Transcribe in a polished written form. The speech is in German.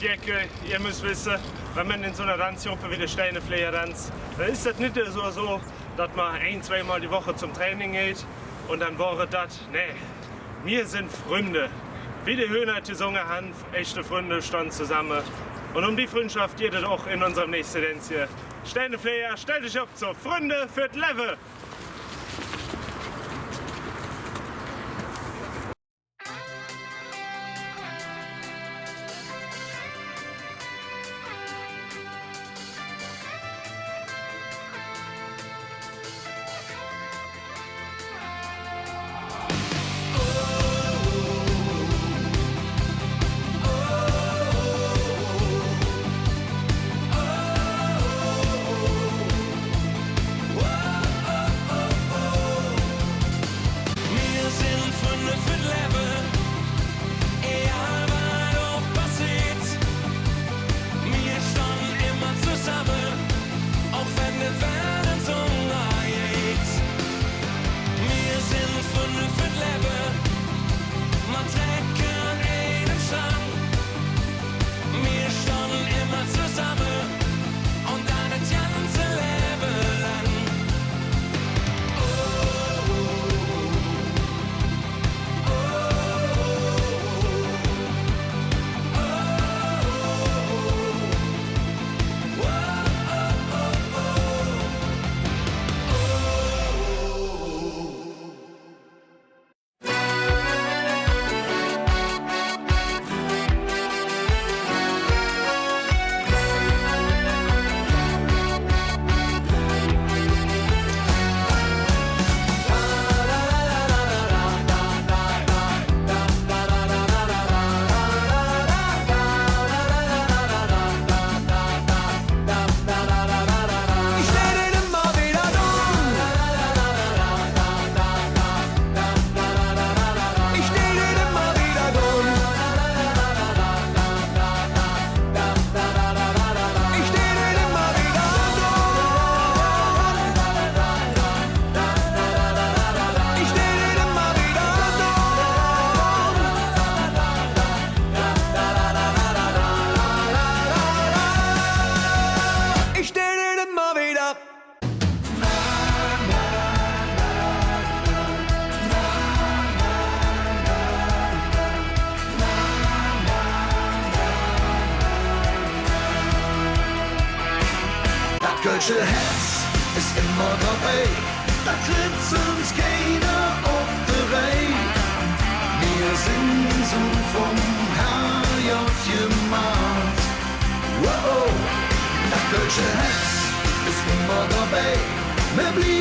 Jacke, ihr müsst wissen, wenn man in so einer Tanzgruppe wie der Steinefleier tanzt, dann ist das nicht so, dass man 1-2 Mal die Woche zum Training geht und dann wäre das, nee, wir sind Freunde. Wie die Höhner gesungen haben, echte Freunde standen zusammen. Und um die Freundschaft geht es auch in unserem nächsten Dance hier. Steinefleier, stell dich auf zur Freunde für das Level! Kölsche Herz ist immer dabei, da kriegt uns keiner auf die Reihe. Wir sind so vom Herrgott gemacht. Wow, das Kölsche Herz ist immer dabei, wir blieben